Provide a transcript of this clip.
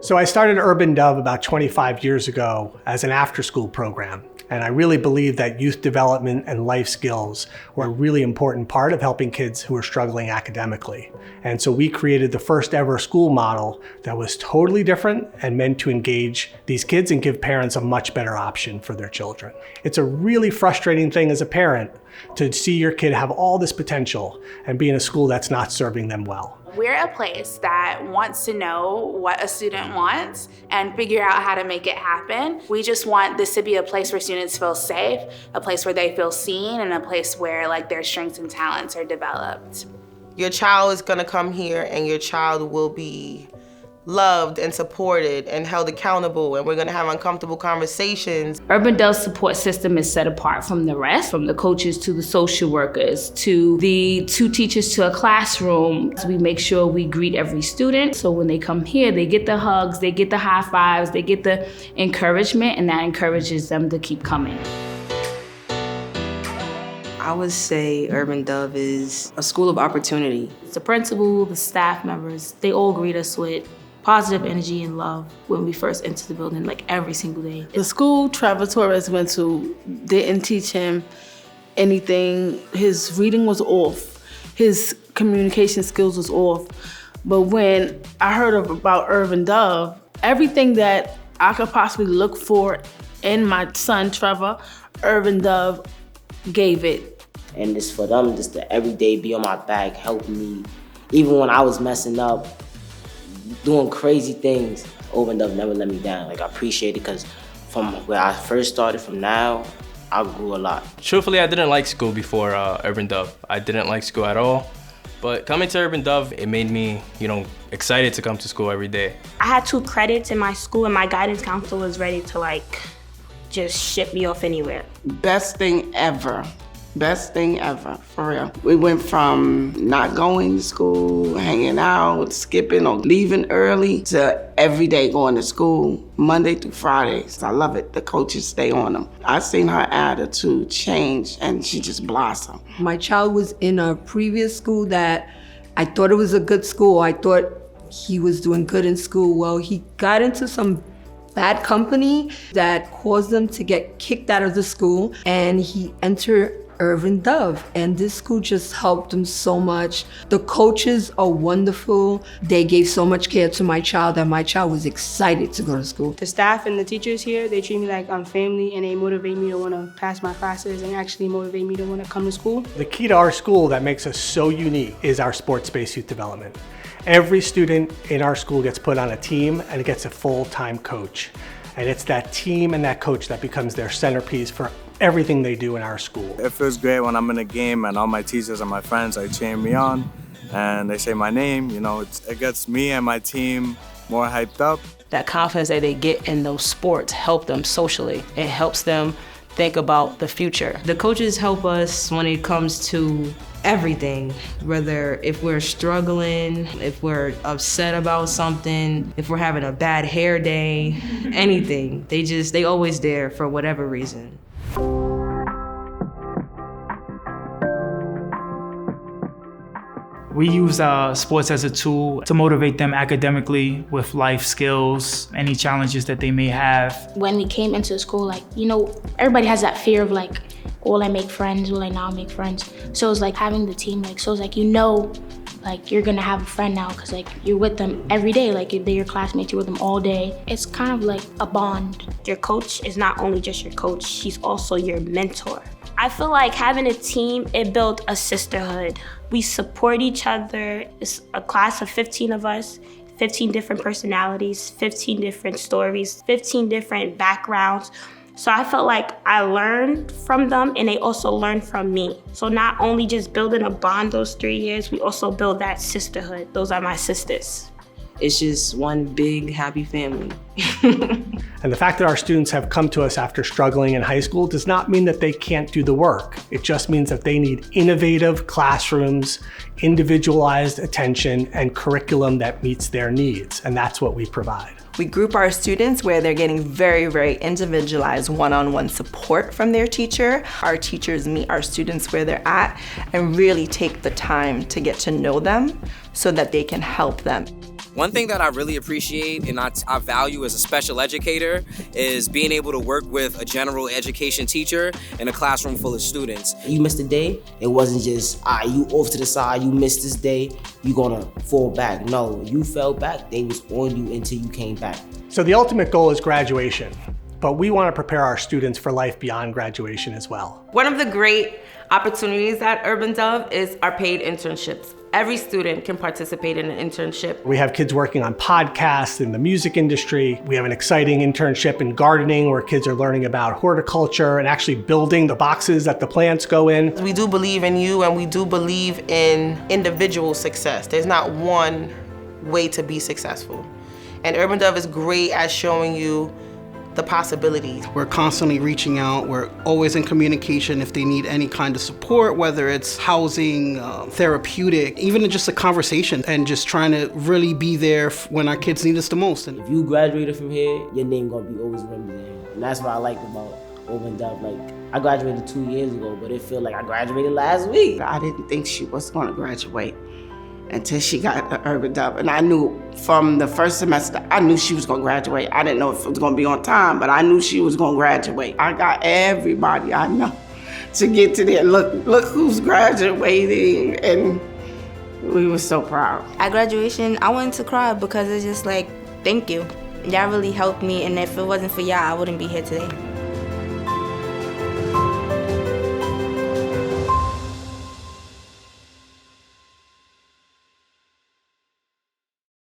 So I started Urban Dove about 25 years ago as an after-school program. And I really believe that youth development and life skills were a really important part of helping kids who were struggling academically. And so we created the first ever school model that was totally different and meant to engage these kids and give parents a much better option for their children. It's a really frustrating thing as a parent to see your kid have all this potential and be in a school that's not serving them well. We're a place that wants to know what a student wants and figure out how to make it happen. We just want this to be a place where students feel safe, a place where they feel seen, and a place where their strengths and talents are developed. Your child is gonna come here and your child will be loved and supported and held accountable, and we're gonna have uncomfortable conversations. Urban Dove's support system is set apart from the rest, from the coaches to the social workers to the 2 teachers to a classroom. So we make sure we greet every student. So when they come here, they get the hugs, they get the high fives, they get the encouragement, and that encourages them to keep coming. I would say Urban Dove is a school of opportunity. The principal, the staff members, they all greet us with positive energy and love when we first enter the building, every single day. The school Trevor Torres went to didn't teach him anything. His reading was off. His communication skills was off. But when I heard about Urban Dove, everything that I could possibly look for in my son, Trevor, Urban Dove gave it. And it's for them just to every day be on my back, helping me. Even when I was messing up, doing crazy things, Urban Dove never let me down. I appreciate it because from where I first started from now, I grew a lot. Truthfully, I didn't like school before Urban Dove. I didn't like school at all. But coming to Urban Dove, it made me, excited to come to school every day. I had 2 credits in my school and my guidance counselor was ready to just ship me off anywhere. Best thing ever. Best thing ever, for real. We went from not going to school, hanging out, skipping or leaving early to every day going to school, Monday through Fridays. I love it. The coaches stay on them. I seen her attitude change and she just blossomed. My child was in a previous school that I thought it was a good school. I thought he was doing good in school. Well, he got into some bad company that caused them to get kicked out of the school, and he entered Urban Dove, and this school just helped him so much. The coaches are wonderful. They gave so much care to my child that my child was excited to go to school. The staff and the teachers here, they treat me like I'm family, and they motivate me to want to pass my classes and actually motivate me to want to come to school. The key to our school that makes us so unique is our sports-based youth development. Every student in our school gets put on a team and gets a full-time coach. And it's that team and that coach that becomes their centerpiece for everything they do in our school. It feels great when I'm in a game and all my teachers and my friends cheer me on and they say my name. It gets me and my team more hyped up. That confidence that they get in those sports help them socially. It helps them think about the future. The coaches help us when it comes to everything, whether if we're struggling, if we're upset about something, if we're having a bad hair day, anything. They always there for whatever reason. We use sports as a tool to motivate them academically with life skills, any challenges that they may have. When we came into school, everybody has that fear of will I make friends? Will I not make friends? So it's having the team, so it's you're gonna have a friend now because you're with them every day, they're your classmates, you're with them all day. It's kind of like a bond. Your coach is not only just your coach, he's also your mentor. I feel like having a team, it built a sisterhood. We support each other. It's a class of 15 of us, 15 different personalities, 15 different stories, 15 different backgrounds. So I felt like I learned from them and they also learned from me. So not only just building a bond those 3 years, we also build that sisterhood. Those are my sisters. It's just one big happy family. And the fact that our students have come to us after struggling in high school does not mean that they can't do the work. It just means that they need innovative classrooms, individualized attention, and curriculum that meets their needs. And that's what we provide. We group our students where they're getting very, very individualized one-on-one support from their teacher. Our teachers meet our students where they're at and really take the time to get to know them so that they can help them. One thing that I really appreciate and I value as a special educator is being able to work with a general education teacher in a classroom full of students. You missed a day, it wasn't just, you off to the side, you missed this day, you gonna fall back. No, you fell back, they was on you until you came back. So the ultimate goal is graduation, but we want to prepare our students for life beyond graduation as well. One of the great opportunities at Urban Dove is our paid internships. Every student can participate in an internship. We have kids working on podcasts in the music industry. We have an exciting internship in gardening where kids are learning about horticulture and actually building the boxes that the plants go in. We do believe in you, and we do believe in individual success. There's not one way to be successful. And Urban Dove is great at showing you the possibilities. We're constantly reaching out. We're always in communication if they need any kind of support, whether it's housing, therapeutic, even just a conversation, and just trying to really be there when our kids need us the most. And if you graduated from here, your name gonna be always remembered here. And that's what I like about Urban Dove. Like, I graduated 2 years ago, but it feel like I graduated last week. I didn't think she was gonna graduate until she got the Urban Dove. And I knew from the first semester, I knew she was gonna graduate. I didn't know if it was gonna be on time, but I knew she was gonna graduate. I got everybody I know to get to there. Look who's graduating, and we were so proud. At graduation, I wanted to cry because it's just like, thank you. Y'all really helped me, and if it wasn't for y'all, I wouldn't be here today.